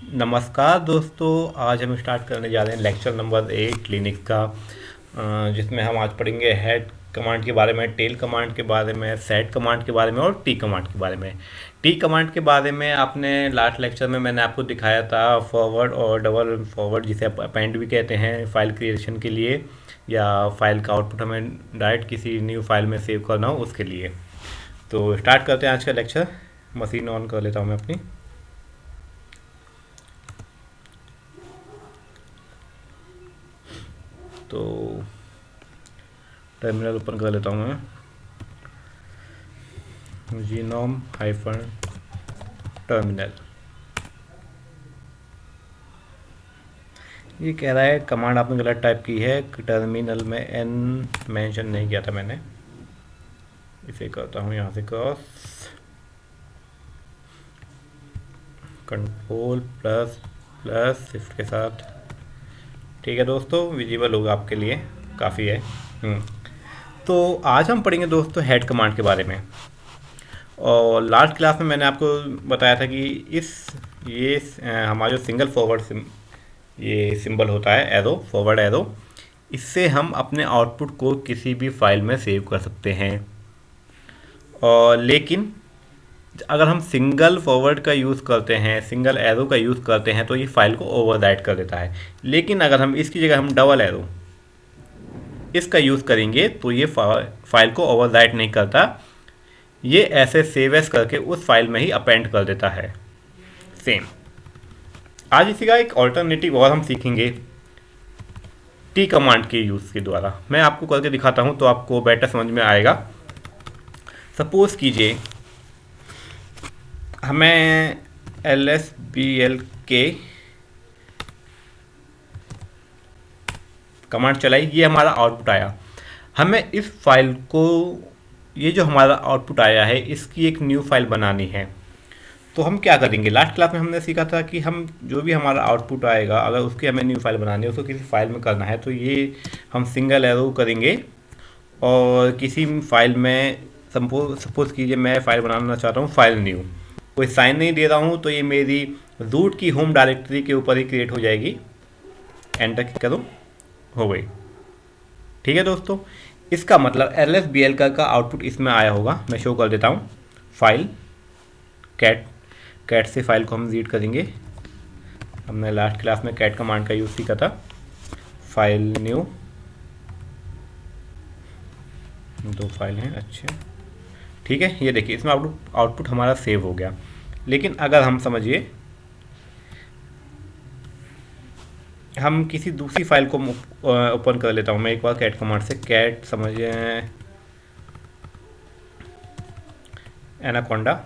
नमस्कार दोस्तों। आज हम स्टार्ट करने जा रहे हैं लेक्चर नंबर 8 लिनक्स का, जिसमें हम आज पढ़ेंगे हेड कमांड के बारे में, टेल कमांड के बारे में, सेट कमांड के बारे में और टी कमांड के बारे में। टी कमांड के बारे में आपने लास्ट लेक्चर में मैंने आपको दिखाया था, फॉरवर्ड और डबल फॉरवर्ड, जिसे आप अपेंड भी कहते हैं फाइल क्रिएशन के लिए, या फाइल का आउटपुट हमें डायरेक्ट किसी न्यू फाइल में सेव करना हो उसके लिए। तो स्टार्ट करते हैं आज का लेक्चर। मशीन ऑन कर लेता हूँ मैं अपनी। तो टर्मिनल ओपन कर लेता हूँ मैं, जीनोम हाइफन टर्मिनल। ये कह रहा है कमांड आपने गलत टाइप की है, टर्मिनल में एन मेंशन नहीं किया था मैंने। इसे करता हूँ यहाँ से cross, control plus plus shift के साथ। ठीक है दोस्तों, विजिबल होगा आपके लिए, काफ़ी है। तो आज हम पढ़ेंगे दोस्तों हेड कमांड के बारे में। और लास्ट क्लास में मैंने आपको बताया था कि ये हमारा जो सिंगल फॉरवर्ड ये सिंबल होता है, एरो, फॉरवर्ड एरो, इससे हम अपने आउटपुट को किसी भी फाइल में सेव कर सकते हैं। और लेकिन अगर हम सिंगल फॉरवर्ड का यूज़ करते हैं, सिंगल एरो का यूज़ करते हैं, तो ये फाइल को ओवरराइट कर देता है। लेकिन अगर हम इसकी जगह हम डबल एरो इसका यूज़ करेंगे तो ये फाइल को ओवरराइट नहीं करता, ये ऐसे सेव एज करके उस फाइल में ही अपेंड कर देता है। सेम आज इसी का एक ऑल्टरनेटिव और हम सीखेंगे टी कमांड के यूज़ के द्वारा। मैं आपको करके दिखाता हूँ तो आपको बेटर समझ में आएगा। सपोज कीजिए हमें lsblk कमांड चलाई, ये हमारा आउटपुट आया। हमें इस फाइल को, ये जो हमारा आउटपुट आया है, इसकी एक न्यू फाइल बनानी है। तो हम क्या करेंगे, लास्ट क्लास में हमने सीखा था कि हम जो भी हमारा आउटपुट आएगा, अगर उसकी हमें न्यू फाइल बनानी है, उसको किसी फाइल में करना है, तो ये हम सिंगल एरो करेंगे और किसी फाइल में, सपोज कीजिए मैं फाइल बनाना चाहता हूँ, फाइल न्यू, कोई साइन नहीं दे रहा हूँ, तो ये मेरी रूट की होम डायरेक्टरी के ऊपर ही क्रिएट हो जाएगी। एंटर क्लिक करो, हो गई। ठीक है दोस्तों, इसका मतलब lsbl का आउटपुट इसमें आया होगा। मैं शो कर देता हूँ, फाइल कैट से फाइल को हम रीड करेंगे। हमने लास्ट क्लास में कैट कमांड का यूज़ सीखा था। फाइल न्यू, दो फाइल हैं, अच्छा ठीक है। ये देखिए इसमें आउटपुट हमारा सेव हो गया। लेकिन अगर हम समझिए, हम किसी दूसरी फाइल को ओपन कर लेता हूँ मैं एक बार कैट कमांड से। कैट समझिए एनाकोंडा,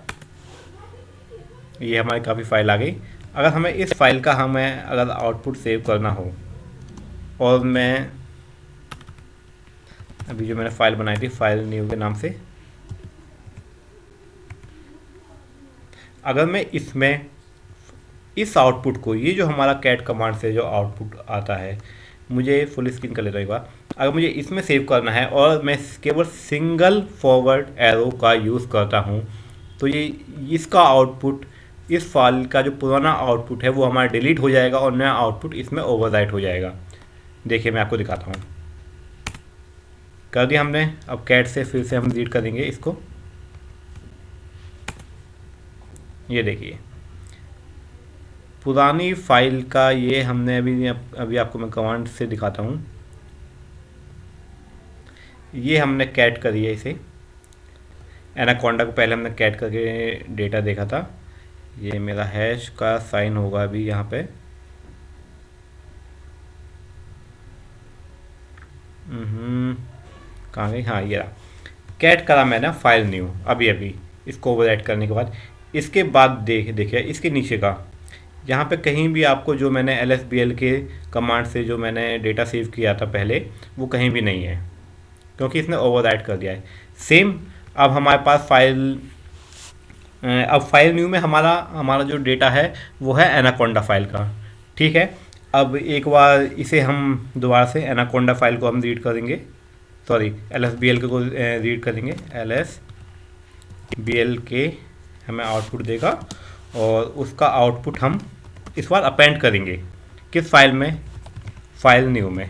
ये हमारी काफ़ी फाइल आ गई। अगर हमें इस फाइल का अगर आउटपुट सेव करना हो, और मैं अभी जो मैंने फाइल बनाई थी फाइल न्यू के नाम से, अगर मैं इसमें इस आउटपुट को, ये जो हमारा कैट कमांड से जो आउटपुट आता है, मुझे फुल स्क्रीन कर लेता हूँ एक बार, अगर मुझे इसमें सेव करना है और मैं केवल सिंगल फॉरवर्ड एरो का यूज़ करता हूँ, तो ये इसका आउटपुट, इस फाइल का जो पुराना आउटपुट है वो हमारा डिलीट हो जाएगा और नया आउटपुट इसमें ओवरराइट हो जाएगा। देखिए मैं आपको दिखाता हूँ, कर दिया हमने। अब कैट से फिर से हम रीड करेंगे इसको। ये देखिए पुरानी फाइल का ये हमने अभी आपको मैं कमांड से दिखाता हूँ। ये हमने कैट करी है इसे, एनाकोंडा को पहले हमने कैट करके डेटा देखा था। ये मेरा हैश का साइन होगा अभी यहाँ पे। कहाँ गई, हाँ ये रहा। कैट करा मैंने फाइल न्यू अभी इसको ओवरराइट करने के बाद। इसके बाद देखिए इसके नीचे का, यहाँ पे कहीं भी आपको जो मैंने lsbl के कमांड से जो मैंने डेटा सेव किया था पहले, वो कहीं भी नहीं है, क्योंकि इसने ओवरराइट कर दिया है। सेम अब हमारे पास अब फाइल न्यू में हमारा जो डेटा है वो है एनाकोंडा फाइल का। ठीक है, अब एक बार इसे हम दोबारा से एनाकोंडा फाइल को हम रीड करेंगे, सॉरी lsbl को रीड करेंगे। lsbl के हमें आउटपुट देगा और उसका आउटपुट हम इस बार अपेंड करेंगे किस फाइल में, फाइल न्यू में।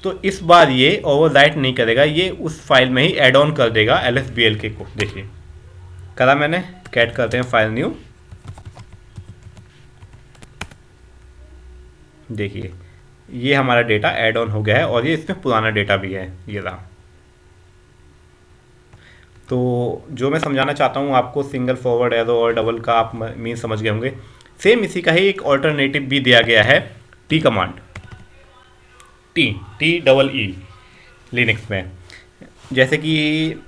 तो इस बार ये ओवरराइट नहीं करेगा, ये उस फाइल में ही ऐड ऑन कर देगा lsblk को। देखिए करा मैंने, कैट करते हैं फाइल न्यू। देखिए ये हमारा डेटा ऐड ऑन हो गया है और ये इसमें पुराना डेटा भी है, ये रहा। तो जो मैं समझाना चाहता हूँ आपको, सिंगल फॉरवर्ड एरो और डबल का आप मीन समझ गए होंगे। सेम इसी का ही एक ऑल्टरनेटिव भी दिया गया है, T command, T double E Linux में। जैसे कि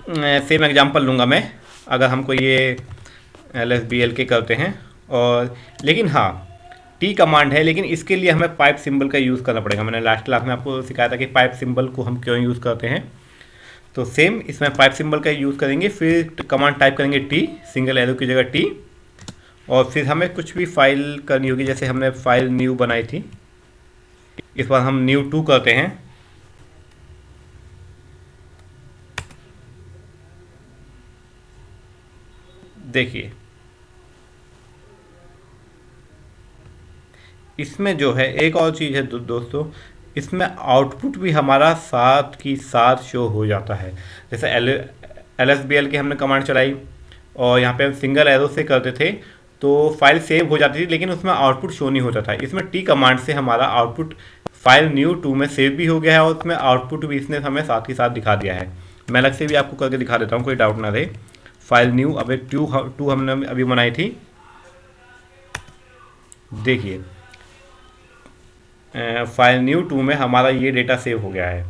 सेम एग्जांपल लूँगा मैं, अगर हमको ये lsblk करते हैं और, लेकिन हाँ टी कमांड है, लेकिन इसके लिए हमें पाइप सिंबल का यूज़ करना पड़ेगा। मैंने लास्ट क्लास में आपको सिखाया था कि पाइप सिंबल को हम क्यों यूज़ करते हैं। तो सेम इसमें पाइप सिंबल का यूज़ करेंगे, फिर कमांड टाइप करेंगे टी, सिंगल एरो की जगह टी, और फिर हमें कुछ भी फाइल करनी होगी। जैसे हमने फाइल न्यू बनाई थी, इस बार हम new2 करते हैं। देखिए इसमें जो है एक और चीज़ है दोस्तों, इसमें आउटपुट भी हमारा साथ की साथ शो हो जाता है। जैसे lsblk हमने कमांड चलाई और यहाँ पे हम सिंगल एरो से करते थे तो फाइल सेव हो जाती थी, लेकिन उसमें आउटपुट शो नहीं होता था। इसमें टी कमांड से हमारा आउटपुट फाइल न्यू2 में सेव भी हो गया है और उसमें आउटपुट भी इसने हमें साथ ही साथ दिखा दिया है। मैं अलग से भी आपको करके दिखा देता हूँ, कोई डाउट ना रहे। फाइल न्यू, अब एक टू हमने अभी बनाई थी। देखिए फाइल न्यू2 में हमारा ये डेटा सेव हो गया है।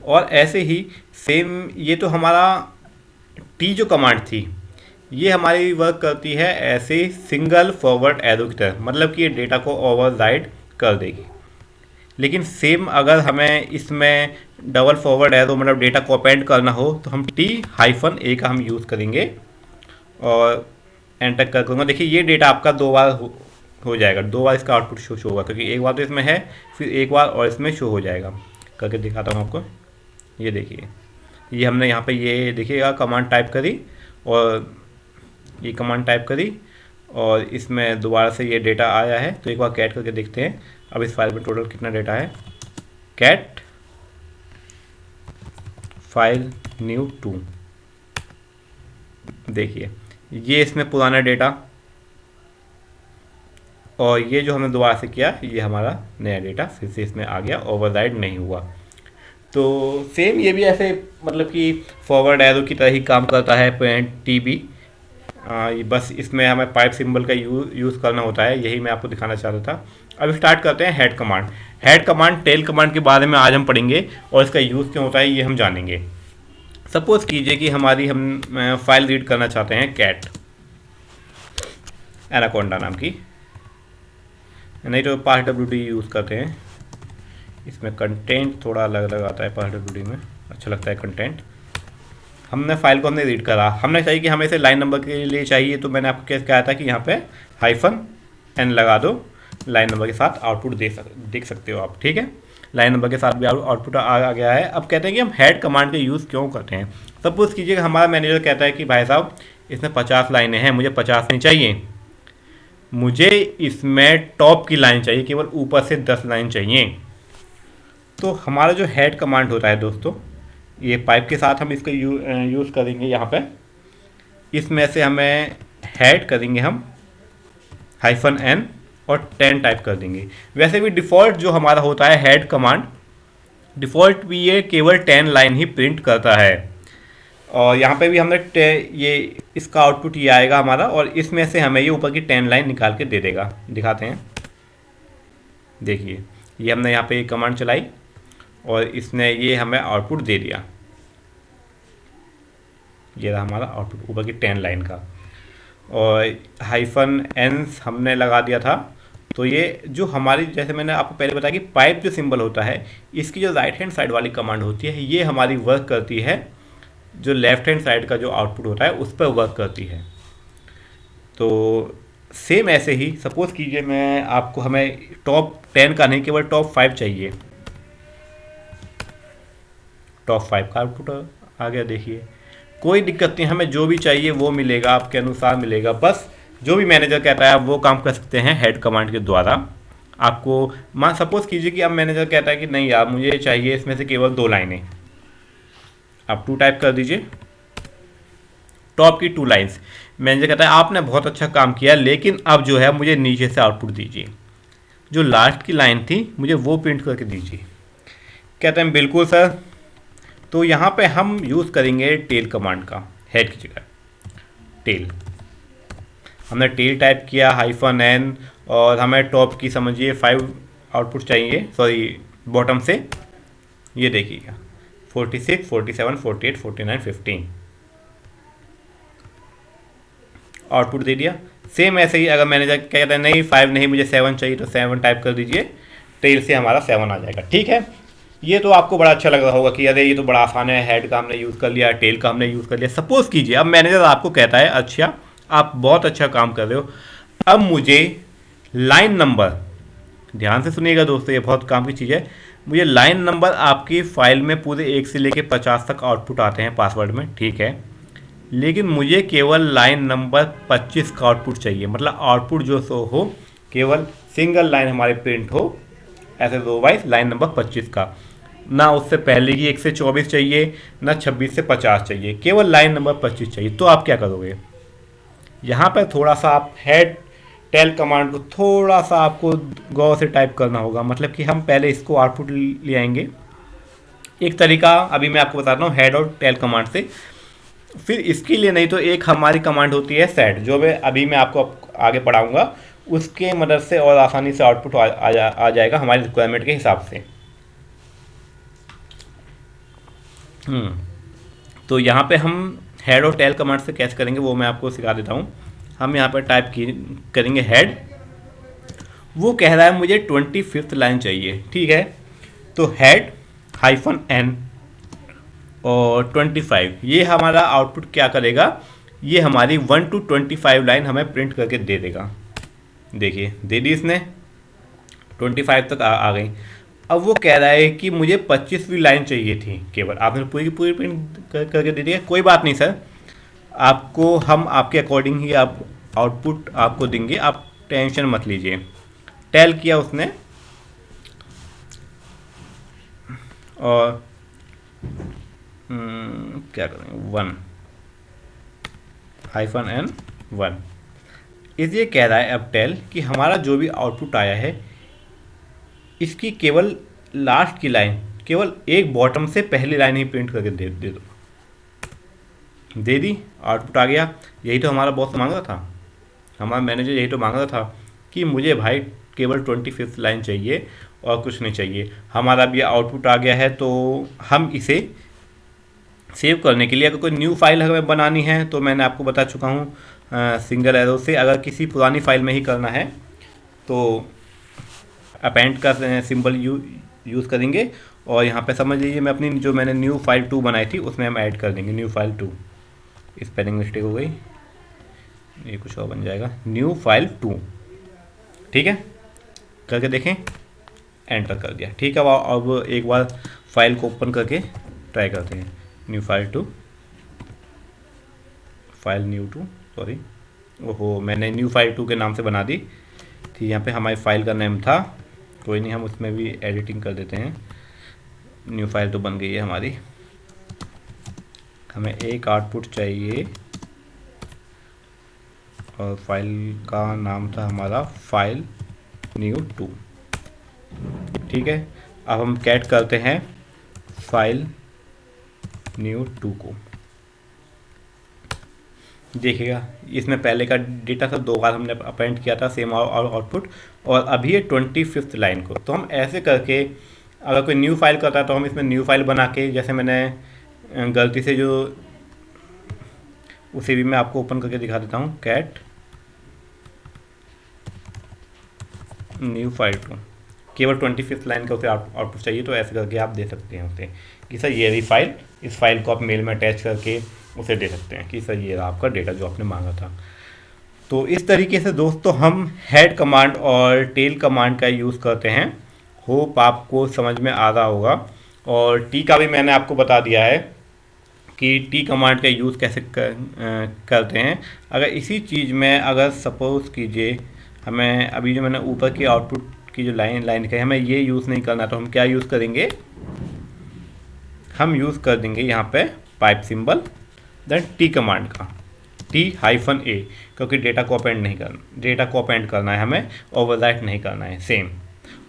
और ऐसे ही सेम ये तो हमारा टी जो कमांड थी, ये हमारी वर्क करती है ऐसे सिंगल फॉरवर्ड एरो की तरह, मतलब कि ये डेटा को ओवरराइड कर देगी। लेकिन सेम अगर हमें इसमें डबल फॉरवर्ड एरो मतलब डेटा को अपेंड करना हो तो हम T-A का हम यूज़ करेंगे और एंटर कर दूँगा। देखिए ये डेटा आपका दो बार हो जाएगा, दो बार इसका आउटपुट शो होगा, क्योंकि एक बार तो इसमें है, फिर एक बार और इसमें शो हो जाएगा। करके दिखाता हूँ आपको। ये देखिए, ये हमने यहाँ पे ये देखिएगा कमांड टाइप करी और ये कमांड टाइप करी और इसमें दोबारा से ये डेटा आया है। तो एक बार कैट करके देखते हैं अब इस फाइल में टोटल कितना डेटा है। कैट फाइल न्यू2, देखिए ये इसमें पुराना डेटा और ये जो हमने दोबारा से किया ये हमारा नया डेटा फिर से इसमें आ गया, ओवरराइड नहीं हुआ। तो सेम ये भी ऐसे मतलब कि फॉरवर्ड एरो की तरह ही काम करता है टी, बस इसमें हमें पाइप सिंबल का यूज़ करना होता है। यही मैं आपको दिखाना चाह रहा था। अब स्टार्ट करते हैं head command. Head command tail command के बारे में आज हम पढ़ेंगे और इसका यूज़ क्यों होता है ये हम जानेंगे। सपोज़ कीजिए कि हम फाइल रीड करना चाहते हैं कैट एनाकोंडा नाम की, नहीं तो parse.wd यूज़ करते हैं। इसमें कंटेंट थोड़ा अलग अलग आता है, parse.wd में अच्छा लगता है कंटेंट। हमने फाइल को रीड करा, हमने चाहिए कि हमें इसे लाइन नंबर के लिए चाहिए, तो मैंने आपको क्या कहा था कि यहाँ पे -n लगा दो, लाइन नंबर के साथ आउटपुट देख सकते हो आप। ठीक है, लाइन नंबर के साथ भी आउटपुट आ गया है। अब कहते हैं कि हम हेड कमांड का यूज़ क्यों करते हैं। सपोज कीजिए हमारा मैनेजर कहता है कि भाई साहब इसमें 50 लाइनें हैं, मुझे 50 नहीं चाहिए, मुझे इसमें टॉप की लाइन चाहिए, केवल ऊपर से 10 लाइन चाहिए। तो हमारा जो हेड कमांड होता है दोस्तों, ये पाइप के साथ हम इसका यूज़ करेंगे। यहाँ पे इसमें से हमें हेड करेंगे हम -n और 10 टाइप कर देंगे। वैसे भी डिफ़ॉल्ट जो हमारा होता है हेड कमांड, डिफ़ॉल्ट भी ये केवल 10 लाइन ही प्रिंट करता है। और यहाँ पे भी हमने ये इसका आउटपुट ये आएगा हमारा, और इसमें से हमें ये ऊपर की 10 लाइन निकाल के दे देगा। दिखाते हैं, देखिए ये हमने यहाँ पे कमांड चलाई और इसने ये हमें आउटपुट दे दिया। ये रहा हमारा आउटपुट ऊपर की 10 लाइन का, और -n हमने लगा दिया था। तो ये जो हमारी, जैसे मैंने आपको पहले बताया कि पाइप जो सिंबल होता है, इसकी जो राइट हैंड साइड वाली कमांड होती है, ये हमारी वर्क करती है जो लेफ्ट हैंड साइड का जो आउटपुट होता है उस पर वर्क करती है। तो सेम ऐसे ही सपोज़ कीजिए मैं आपको, हमें टॉप 10 का नहीं, केवल टॉप 5 चाहिए। टॉप 5 का आउटपुट आ गया। देखिए कोई दिक्कत नहीं, हमें जो भी चाहिए वो मिलेगा, आपके अनुसार मिलेगा। बस जो भी मैनेजर कहता है आप वो काम कर सकते हैं हेड कमांड के द्वारा। आपको मान सपोज कीजिए कि अब मैनेजर कहता है कि नहीं यार मुझे चाहिए इसमें से केवल 2 लाइनें, आप 2 टाइप कर दीजिए, टॉप की 2 लाइन्स। मैनेजर कहता है आपने बहुत अच्छा काम किया लेकिन अब जो है मुझे नीचे से आउटपुट दीजिए, जो लास्ट की लाइन थी मुझे वो प्रिंट करके दीजिए। कहते हैं बिल्कुल सर। तो यहाँ पे हम यूज़ करेंगे टेल कमांड का, हेड की जगह टेल। हमने टेल टाइप किया -n, और हमें टॉप की समझिए 5 आउटपुट चाहिए, सॉरी बॉटम से, ये देखिएगा 46, 47, 48, 49, 15 आउटपुट दे दिया। सेम ऐसे ही अगर मैनेजर कहता है नहीं 5 नहीं मुझे 7 चाहिए तो 7 टाइप कर दीजिए, टेल से हमारा 7 आ जाएगा। ठीक है, ये तो आपको बड़ा अच्छा लग रहा होगा कि अरे ये तो बड़ा आसान है, हेड का हमने यूज़ कर लिया, टेल का हमने यूज़ कर लिया। सपोज कीजिए अब मैनेजर आपको कहता है अच्छा आप बहुत अच्छा काम कर रहे हो, अब मुझे लाइन नंबर, ध्यान से सुनिएगा दोस्तों ये बहुत काम की चीज़ है, मुझे लाइन नंबर आपकी फाइल में पूरे 1 से लेके 50 तक आउटपुट आते हैं पासवर्ड में, ठीक है, लेकिन मुझे केवल लाइन नंबर 25 का आउटपुट चाहिए। मतलब आउटपुट जो सो हो केवल सिंगल लाइन हमारे प्रिंट हो, ऐसे रो वाइज लाइन नंबर 25 का, ना उससे पहले की 1 से 24 चाहिए, ना 26 से 50 चाहिए, केवल लाइन नंबर 25 चाहिए। तो आप क्या करोगे, यहाँ पर थोड़ा सा आप हेड टेल कमांड को थोड़ा सा आपको गौर से टाइप करना होगा। मतलब कि हम पहले इसको आउटपुट ले आएंगे, एक तरीका अभी मैं आपको बताता हूँ हेड और टेल कमांड से। फिर इसके लिए नहीं तो एक हमारी कमांड होती है सेट, जो मैं आपको आगे पढ़ाऊँगा, उसके मदद से और आसानी से आउटपुट आ जाएगा हमारी रिक्वायरमेंट के हिसाब से। तो यहाँ पे हम हेड और टेल कमांड से कैसे करेंगे वो मैं आपको सिखा देता हूँ। हम यहाँ पर टाइप करेंगे हेड, वो कह रहा है मुझे 25th लाइन चाहिए, ठीक है, तो हेड -n और 25, ये हमारा आउटपुट क्या करेगा, ये हमारी 1 to 25 लाइन हमें प्रिंट करके दे देगा। देखिए दे दी इसने, 25 तक आ गई। अब वो कह रहा है कि मुझे 25वीं लाइन चाहिए थी केवल, आपने पूरी की पूरी प्रिंट करके दे दिया। कोई बात नहीं सर, आपको हम आपके अकॉर्डिंग ही आप आउटपुट आपको देंगे, आप टेंशन मत लीजिए। टेल किया उसने और क्या करेंगे 1 -n 1, इसलिए कह रहा है अब टेल कि हमारा जो भी आउटपुट आया है इसकी केवल लास्ट की लाइन, केवल एक बॉटम से पहली लाइन ही प्रिंट करके दे दो। दे दी, आउटपुट आ गया। यही तो हमारा बॉस मांग रहा था, हमारा मैनेजर यही तो मांग रहा था कि मुझे भाई केवल 25th लाइन चाहिए और कुछ नहीं चाहिए। हमारा भी आउटपुट आ गया है, तो हम इसे सेव करने के लिए अगर कोई न्यू फाइल हमें बनानी है तो मैंने आपको बता चुका हूँ सिंगल एरो से। अगर किसी पुरानी फाइल में ही करना है तो अपेंड का सिंबल यूज़ करेंगे, और यहाँ पे समझ लीजिए मैं अपनी जो मैंने न्यू फाइल 2 बनाई थी उसमें हम ऐड कर देंगे न्यू फाइल 2। स्पेलिंग मिस्टेक हो गई, ये कुछ और बन जाएगा, न्यू फाइल 2, ठीक है, करके देखें, एंटर कर दिया। ठीक है, अब एक बार फाइल को ओपन करके ट्राई करते हैं। New file 2, file new 2, sorry, ओहो मैंने न्यू फाइल 2 के नाम से बना दी थी। यहाँ पे हमारी फाइल का नेम था, कोई नहीं हम उसमें भी एडिटिंग कर देते हैं। न्यू फाइल तो बन गई है हमारी, हमें एक आउटपुट चाहिए और फाइल का नाम था हमारा फाइल न्यू 2, ठीक है। अब हम कैट करते हैं फाइल न्यू 2 को, देखिएगा इसमें पहले का डेटा था 2 बार हमने अपेंड किया था सेम आउटपुट, और अभी है 25th लाइन को। तो हम ऐसे करके अगर कोई न्यू फाइल करता है तो हम इसमें न्यू फाइल बना के, जैसे मैंने गलती से जो उसे भी मैं आपको ओपन करके दिखा देता हूँ, कैट न्यू फाइल 2, केवल 25th लाइन का उसे आउटपुट चाहिए, तो ऐसे करके आप दे सकते हैं उसे कि सर ये रही फाइल, इस फाइल को आप मेल में अटैच करके उसे दे सकते हैं कि सर ये रहा आपका डेटा जो आपने मांगा था। तो इस तरीके से दोस्तों हम हेड कमांड और टेल कमांड का यूज़ करते हैं। होप आपको समझ में आ रहा होगा। और टी का भी मैंने आपको बता दिया है कि टी कमांड का यूज़ कैसे करते हैं। अगर इसी चीज़ में अगर सपोज़ कीजिए हमें अभी जो मैंने ऊपर की आउटपुट की जो लाइन दिखाई हमें ये यूज़ नहीं करना, तो हम क्या यूज़ करेंगे, हम यूज़ कर देंगे यहाँ पे pipe symbol then T command का T-A, क्योंकि डेटा को अपेंड करना है हमें, ओवरराइट नहीं करना है, सेम,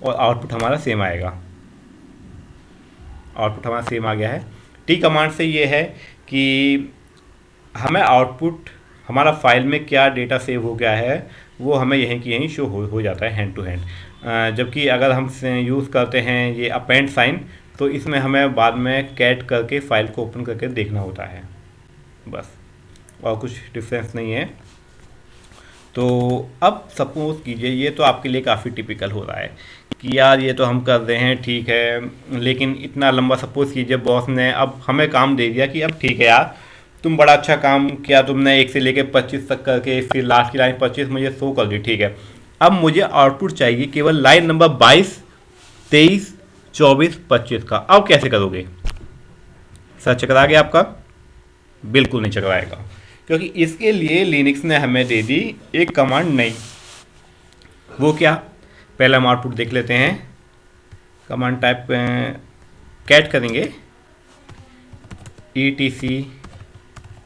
और आउटपुट हमारा सेम आएगा। आउटपुट हमारा सेम आ गया है। टी कमांड से ये है कि हमें आउटपुट हमारा फाइल में क्या डेटा सेव हो गया है वो हमें यहीं की यहीं शो हो जाता है हैंड टू हैंड। जबकि अगर हम यूज़ करते हैं ये अपेंड साइन, तो इसमें हमें बाद में कैट करके फाइल को ओपन करके देखना होता है, बस, और कुछ डिफरेंस नहीं है। तो अब सपोज कीजिए ये तो आपके लिए काफ़ी टिपिकल हो रहा है कि यार ये तो हम कर रहे हैं ठीक है, लेकिन इतना लंबा सपोज कीजिए बॉस ने अब हमें काम दे दिया कि अब ठीक है यार तुम बड़ा अच्छा काम किया, तुमने 1 से लेके 25 तक करके फिर लास्ट की लाइन 25 मुझे शो कर दी, ठीक है। अब मुझे आउटपुट चाहिए केवल लाइन नंबर 22, 23, 24, 25 का। अब कैसे करोगे? सर चकरा गया आपका? बिल्कुल नहीं चकराएगा, क्योंकि इसके लिए लिनक्स ने हमें दे दी एक कमांड नई। वो क्या? पहले हम आउटपुट देख लेते हैं। कमांड टाइप कैट करेंगे etc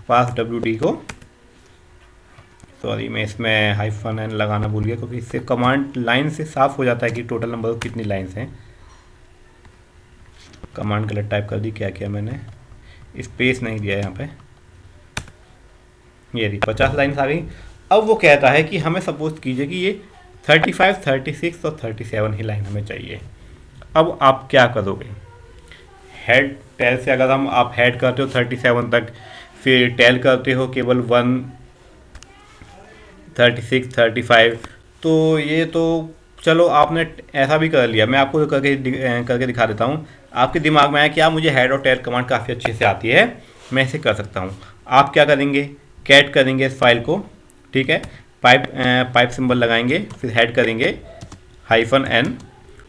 पास wd को, सॉरी मैं इसमें -n लगाना भूल गया, क्योंकि इससे कमांड लाइन से साफ हो जाता है कि टोटल नंबर कितनी लाइन्स हैं। कमांड गलत टाइप कर दी, क्या किया मैंने, स्पेस नहीं दिया यहाँ पे, ये 50 लाइन्स आ गई। अब वो कहता है कि हमें सपोज कीजिए कि ये 35, 36 और 37 ही लाइन हमें चाहिए। अब आप क्या करोगे? हेड टेल से अगर आप हेड करते हो 37 तक, फिर टेल करते हो केवल 1, 36, 35, तो ये तो चलो आपने ऐसा भी कर लिया। मैं आपको करके दिखा देता हूँ। आपके दिमाग में आया कि आप मुझे हेड और टेल कमांड काफ़ी अच्छे से आती है, मैं इसे कर सकता हूँ। आप क्या करेंगे? कैट करेंगे इस फाइल को, ठीक है, पाइप सिंबल लगाएंगे, फिर हेड करेंगे -n,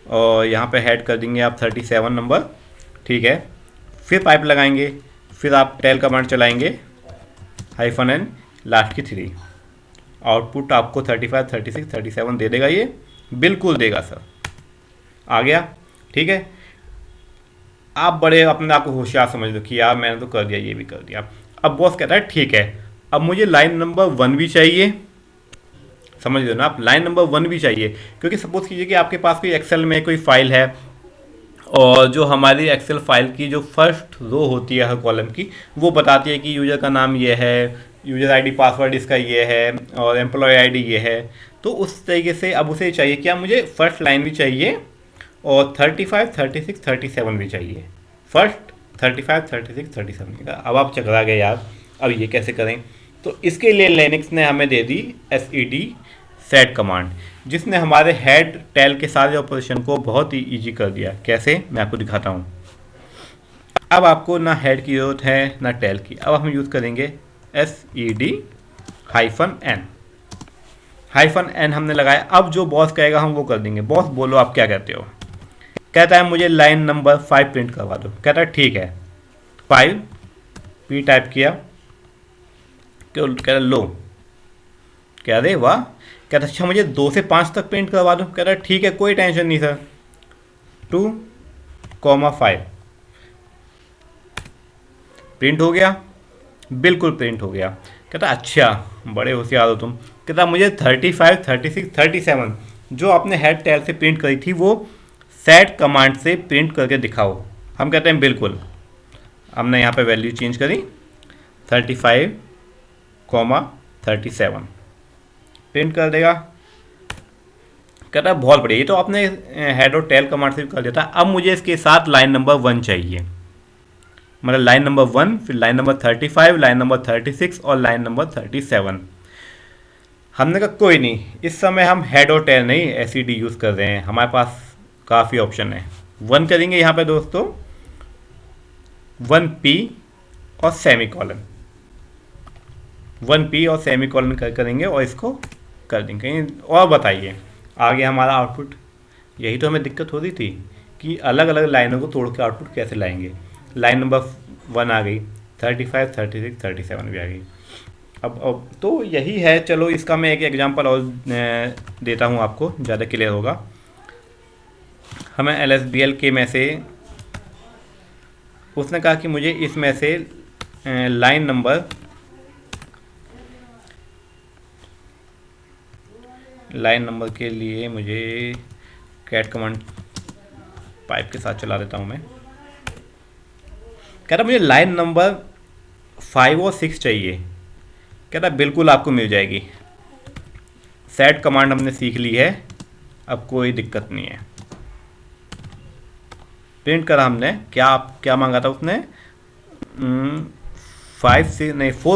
और यहाँ पे हेड कर देंगे आप 37 नंबर, ठीक है, फिर पाइप लगाएंगे, फिर आप टेल कमांड चलाएंगे -n लास्ट की 3। आउटपुट आपको 35, 36, 37 दे देगा, ये बिल्कुल देगा सर। आ गया, ठीक है। आप बड़े अपने आप को होशियार समझ लो कि यार मैंने तो कर दिया, ये भी कर दिया। अब बॉस कहता है ठीक है, अब मुझे लाइन नंबर 1 भी चाहिए, समझ लो ना आप, लाइन नंबर 1 भी चाहिए, क्योंकि सपोज कीजिए कि आपके पास कोई एक्सेल में कोई फाइल है, और जो हमारी एक्सेल फाइल की जो फर्स्ट रो होती है हर कॉलम की, वो बताती है कि यूज़र का नाम ये है, यूज़र आईडी पासवर्ड इसका ये है, और एम्प्लॉय आईडी ये है। तो उस तरीके से अब उसे चाहिए क्या, मुझे फर्स्ट लाइन भी चाहिए और 35, 36, 37 भी चाहिए। फर्स्ट 35, 36, 37 का। अब आप चकरा गए यार, अब ये कैसे करें? तो इसके लिए लिनक्स ने हमें दे दी सेट कमांड, जिसने हमारे हेड टेल के सारे ऑपरेशन को बहुत ही ईजी कर दिया। कैसे? मैं आपको दिखाता हूँ। अब आपको ना हेड की ज़रूरत है ना टेल की। अब हम यूज़ करेंगे -n हमने लगाया। अब जो बॉस कहेगा हम वो कर देंगे। बॉस बोलो आप क्या कहते हो? कहता है मुझे लाइन नंबर 5 प्रिंट करवा दो। कहता है ठीक है, 5 p टाइप किया, क्यों? कह रहा लो, कह रहे वाह। कहता अच्छा मुझे 2 से 5 तक प्रिंट करवा दो। कहता ठीक है, कोई टेंशन नहीं सर, 2,5 प्रिंट हो गया, बिल्कुल प्रिंट हो गया। कहता अच्छा बड़े होशियार हो तुम। कहता मुझे 35, 36, 37 जो आपने हेड टेल से प्रिंट करी थी वो सेट कमांड से प्रिंट करके दिखाओ। हम कहते हैं बिल्कुल। हमने यहाँ पे वैल्यू चेंज करी 35, 37 प्रिंट कर देगा। कहता है बहुत बढ़िया, ये तो आपने हेड और टेल कमांड से भी कर दिया था। अब मुझे इसके साथ लाइन नंबर 1 चाहिए, मतलब लाइन नंबर 1, फिर लाइन नंबर 35, लाइन नंबर 36 और लाइन नंबर 37। हमने कहा कोई नहीं, इस समय हम हेड और टेल नहीं एसईडी यूज़ कर रहे हैं, हमारे पास काफ़ी ऑप्शन है। 1 करेंगे यहाँ पे दोस्तों, 1p और सेमीकोलन, 1p और सेमीकोलन करेंगे और इसको कर देंगे। और बताइए आगे हमारा आउटपुट। यही तो हमें दिक्कत हो रही थी कि अलग अलग लाइनों को तोड़ के आउटपुट कैसे लाएंगे। लाइन नंबर 1 आ गई, 35, 36, 37 भी आ गई। अब तो यही है। चलो इसका मैं एक एग्जांपल और देता हूँ आपको, ज़्यादा क्लियर होगा। हमें LSBL के में से उसने कहा कि मुझे इसमें से लाइन नंबर के लिए मुझे कैट कमांड पाइप के साथ चला देता हूँ मैं। कह रहा मुझे लाइन नंबर 5 और 6 चाहिए। कह रहा बिल्कुल आपको मिल जाएगी। सेट कमांड हमने सीख ली है, अब कोई दिक्कत नहीं है। प्रिंट करा हमने, क्या मांगा था उसने? 4,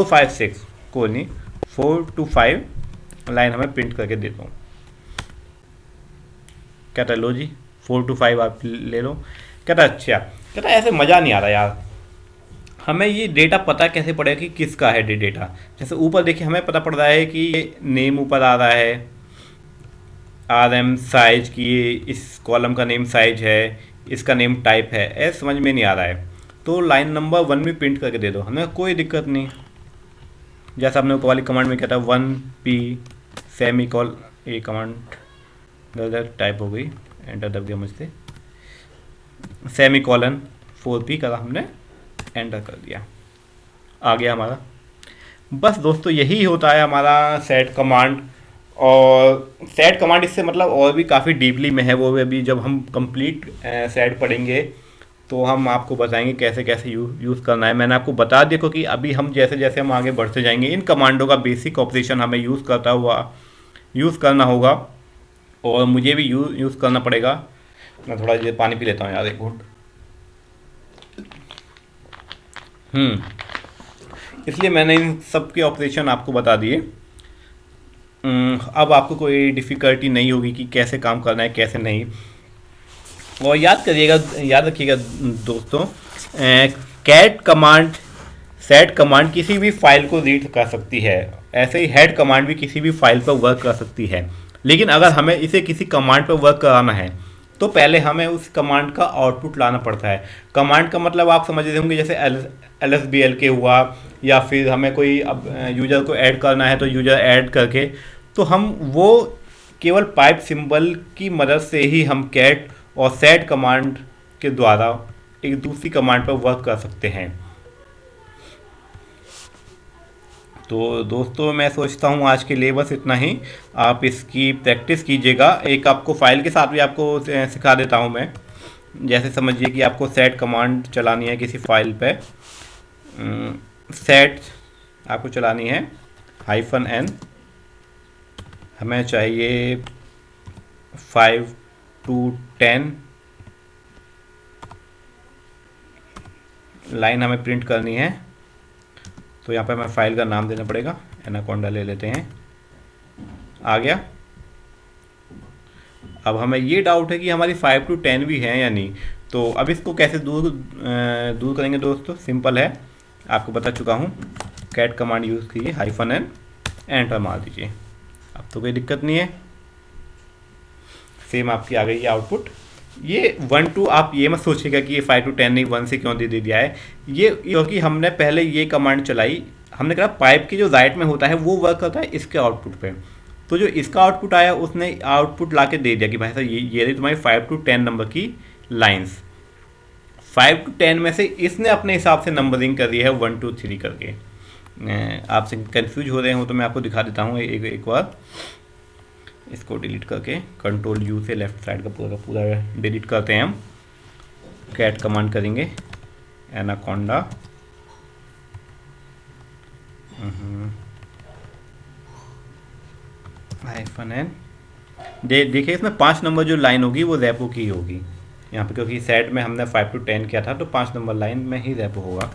5, 6, कोई नहीं, 4 to 5 लाइन हमें प्रिंट करके देता हूँ। कहता है लो जी 4 to 5 आप ले लो। कहता अच्छा, कहता ऐसे मज़ा नहीं आ रहा यार, हमें ये डेटा पता कैसे पड़ेगा कि किसका है डेटा। जैसे ऊपर देखिए हमें पता पड़ रहा है कि ये नेम ऊपर आ रहा है, RM साइज की, इस कॉलम का नेम साइज है, इसका नेम टाइप है, ऐसे समझ में नहीं आ रहा है। तो लाइन नंबर 1 भी प्रिंट करके दे दो, हमें कोई दिक्कत नहीं। जैसा आपने ऊपर वाली कमांड में कहता है 1P सेमी कॉल, ये कमांड गलत टाइप हो गई, एंटर दब दिया मुझसे, सेमी कॉलन 4P करा हमने, एंटर कर दिया, आ गया हमारा। बस दोस्तों यही होता है हमारा सेट कमांड। और सेट कमांड इससे मतलब और भी काफ़ी डीपली में है, वो भी अभी जब हम कंप्लीट सेट पढ़ेंगे तो हम आपको बताएंगे कैसे कैसे यूज़ करना है। मैंने आपको बता दिया क्योंकि अभी हम जैसे जैसे हम आगे बढ़ते जाएंगे इन कमांडों का बेसिक ऑपरेशन हमें यूज़ करना होगा, और मुझे भी यूज़ करना पड़ेगा। मैं थोड़ा देर पानी पी लेता हूँ यार, एक घूंट। इसलिए मैंने इन सब के ऑपरेशन आपको बता दिए। अब आपको कोई डिफ़िकल्टी नहीं होगी कि कैसे काम करना है कैसे नहीं। और याद रखिएगा दोस्तों, कैट कमांड, सेट कमांड किसी भी फाइल को रीड कर सकती है, ऐसे ही हेड कमांड भी किसी भी फाइल पर वर्क कर सकती है। लेकिन अगर हमें इसे किसी कमांड पर वर्क कराना है तो पहले हमें उस कमांड का आउटपुट लाना पड़ता है। कमांड का मतलब आप समझ रहे होंगे, जैसे LSBL के हुआ, या फिर हमें कोई अब यूज़र को ऐड करना है तो यूज़र ऐड करके, तो हम वो केवल पाइप सिंबल की मदद से ही हम कैट और सेट कमांड के द्वारा एक दूसरी कमांड पर वर्क कर सकते हैं। तो दोस्तों मैं सोचता हूँ आज के लिए बस इतना ही। आप इसकी प्रैक्टिस कीजिएगा। एक आपको फाइल के साथ भी आपको सिखा देता हूँ मैं। जैसे समझिए कि आपको सेट कमांड चलानी है किसी फाइल पे, सेट आपको चलानी है -n, हमें चाहिए 5 to 10 लाइन हमें प्रिंट करनी है। तो यहाँ पे हमें फाइल का नाम देना पड़ेगा, एनाकोंडा ले लेते हैं, आ गया। अब हमें ये डाउट है कि हमारी 5 to 10 भी है या नहीं, तो अब इसको कैसे दूर करेंगे दोस्तों? सिंपल है, आपको बता चुका हूँ। कैट कमांड यूज़ कीजिए, -n, एंटर मार दीजिए, अब तो कोई दिक्कत नहीं है। सेम आपकी आ गई है आउटपुट। ये 1 to, आप ये मत सोचिएगा कि ये 5 to 10 नहीं 1 से क्यों दे दिया है, ये क्योंकि हमने पहले ये कमांड चलाई, हमने कहा पाइप के जो राइट में होता है वो वर्क करता है इसके आउटपुट पे। तो जो इसका आउटपुट आया उसने आउटपुट ला के दे दिया कि भाई साहब ये रही तुम्हारी 5 to 10 नंबर की लाइन्स। 5 to 10 में से इसने अपने हिसाब से नंबरिंग कर दी है 1 2 3 करके। आपसे कंफ्यूज हो रहे हो तो मैं आपको दिखा देता हूँ एक बार। इसको डिलीट करके Ctrl+U से लेफ्ट साइड का पूरा डिलीट करते हैं हम। कैट कमांड करेंगे, एनाकोंडा, -n। देखिए इसमें 5 नंबर जो लाइन होगी वो रैपो की होगी यहाँ पे, क्योंकि सेट में हमने 5 to 10 किया था तो 5 नंबर लाइन में ही रैपो होगा।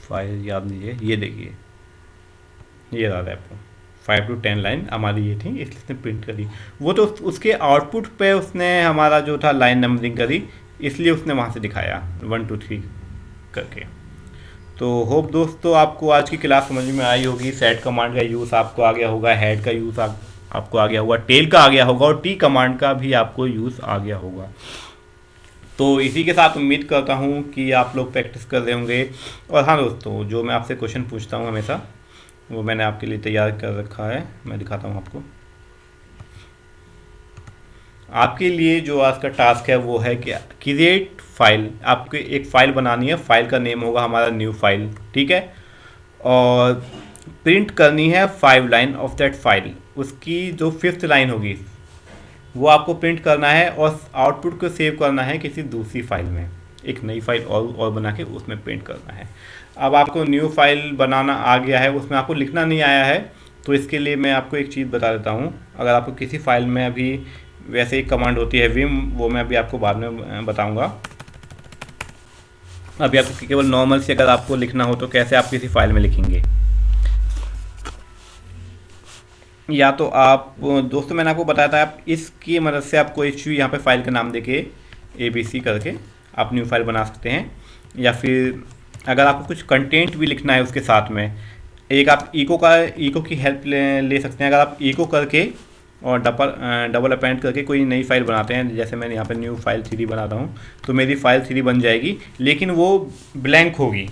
फाइल याद लीजिए, ये देखिए ये रहा रैपो, 5 to 10 लाइन हमारी ये थी, इसलिए उसने प्रिंट करी। वो तो उसके आउटपुट पे उसने हमारा जो था लाइन नंबरिंग करी, इसलिए उसने वहाँ से दिखाया 1 2 3 करके। तो होप दोस्तों आपको आज की क्लास समझ में आई होगी। सेट कमांड का यूज़ आपको आ गया होगा, हेड का यूज़ आपको आ गया होगा, टेल का आ गया होगा और टी कमांड का भी आपको यूज़ आ गया होगा। तो इसी के साथ उम्मीद करता हूँ कि आप लोग प्रैक्टिस कर रहे होंगे। और हाँ दोस्तों, जो मैं आपसे क्वेश्चन पूछता हूँ हमेशा, वो मैंने आपके लिए तैयार कर रखा है, मैं दिखाता हूँ आपको। आपके लिए जो आज का टास्क है वो है कि क्रिएट फाइल, आपको एक फ़ाइल बनानी है। फाइल का नेम होगा हमारा न्यू फाइल, ठीक है। और प्रिंट करनी है 5 लाइन ऑफ दैट फाइल। उसकी जो 5th लाइन होगी वो आपको प्रिंट करना है और आउटपुट को सेव करना है किसी दूसरी फाइल में, एक नई फाइल और बना के उसमें प्रिंट करना है। अब आपको न्यू फाइल बनाना आ गया है, उसमें आपको लिखना नहीं आया है, तो इसके लिए मैं आपको एक चीज़ बता देता हूँ। अगर आपको किसी फाइल में अभी वैसे एक कमांड होती है विम, वो मैं अभी आपको बाद में बताऊँगा। अभी आपको केवल नॉर्मल से अगर आपको लिखना हो तो कैसे आप किसी फाइल में लिखेंगे, या तो आप दोस्तों मैंने आपको बताया था, आप इसकी मदद से आप कोई भी यहाँ पे फाइल का नाम देके ABC करके आप न्यू फाइल बना सकते हैं। या फिर अगर आपको कुछ कंटेंट भी लिखना है उसके साथ में, एक आप इको की हेल्प ले सकते हैं। अगर आप इको करके और डबल अपेंड करके कोई नई फाइल बनाते हैं, जैसे मैंने यहाँ पे न्यू फाइल 3 बनाता हूँ, तो मेरी फाइल 3 बन जाएगी, लेकिन वो ब्लैंक होगी,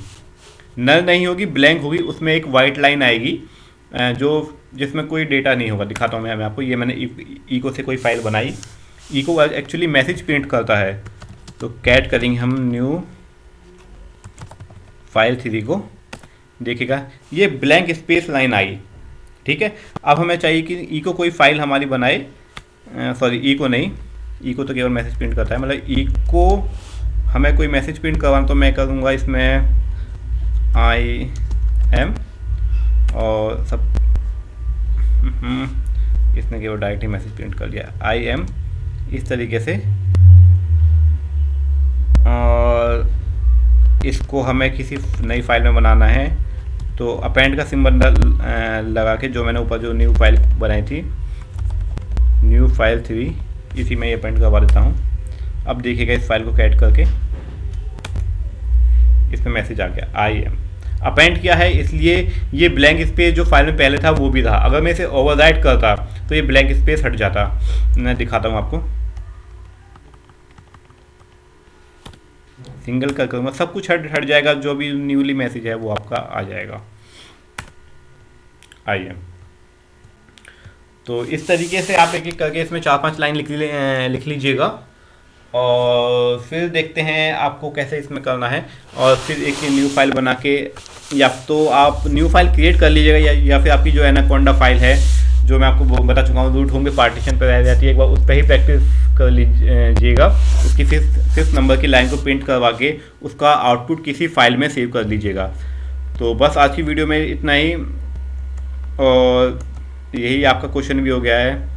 नल नहीं होगी, ब्लैंक होगी। उसमें एक वाइट लाइन आएगी जो जिसमें कोई डेटा नहीं होगा। दिखाता हूँ मैं आपको, ये मैंने इको से कोई फाइल बनाई। इको एक्चुअली मैसेज प्रिंट करता है, तो कैट करेंगे हम न्यू फाइल 3 को, देखिएगा ये ब्लैंक स्पेस लाइन आई, ठीक है। अब हमें चाहिए कि इको कोई फाइल हमारी बनाए, सॉरी इको नहीं, इको तो केवल मैसेज प्रिंट करता है, मतलब इको हमें कोई मैसेज प्रिंट करवाना, तो मैं करूँगा इसमें IM और सब इसने केवल डायरेक्ट ही मैसेज प्रिंट कर लिया, IM इस तरीके से। और इसको हमें किसी नई फाइल में बनाना है, तो अपेंड का सिंबल लगा के, जो मैंने ऊपर जो न्यू फाइल बनाई थी न्यू फाइल 3, इसी में ये अपेंड करवा देता हूँ। अब देखिएगा इस फाइल को कैट करके इसमें मैसेज आ गया IM। अपेंड किया है इसलिए ये ब्लैंक स्पेस जो फाइल में पहले था वो भी था। अगर मैं इसे ओवरराइट करता तो ये ब्लैंक स्पेस हट जाता। मैं दिखाता हूँ आपको, सिंगल कर करूँगा, सब कुछ हट जाएगा, जो भी न्यूली मैसेज है वो आपका आ जाएगा IM। तो इस तरीके से आप एक एक करके इसमें 4-5 लाइन लिख लीजिएगा, और फिर देखते हैं आपको कैसे इसमें करना है। और फिर एक न्यू फाइल बना के, या तो आप न्यू फाइल क्रिएट कर लीजिएगा, या फिर आपकी जो एनाकोंडा फाइल है, जो मैं आपको बता चुका हूँ, रूट होम के पार्टीशन पर रह जाती है, एक बार उस पर ही प्रैक्टिस कर लीजिएगा। उसकी 5th नंबर की लाइन को प्रिंट करवा के उसका आउटपुट किसी फाइल में सेव कर लीजिएगा। तो बस आज की वीडियो में इतना ही, और यही आपका क्वेश्चन भी हो गया है।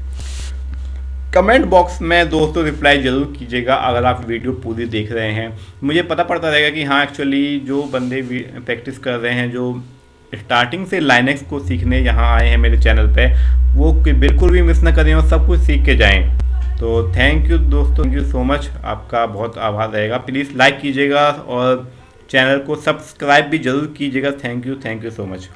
कमेंट बॉक्स में दोस्तों रिप्लाई ज़रूर कीजिएगा अगर आप वीडियो पूरी देख रहे हैं। मुझे पता पड़ता रहेगा कि हाँ एक्चुअली जो बंदे प्रैक्टिस कर रहे हैं, जो स्टार्टिंग से लाइनेक्स को सीखने यहाँ आए हैं मेरे चैनल पे, वो बिल्कुल भी मिस ना करें और सब कुछ सीख के जाएं। तो थैंक यू दोस्तों, थैंक यू सो मच, आपका बहुत आभार रहेगा। प्लीज़ लाइक कीजिएगा और चैनल को सब्सक्राइब भी ज़रूर कीजिएगा। Thank you so much.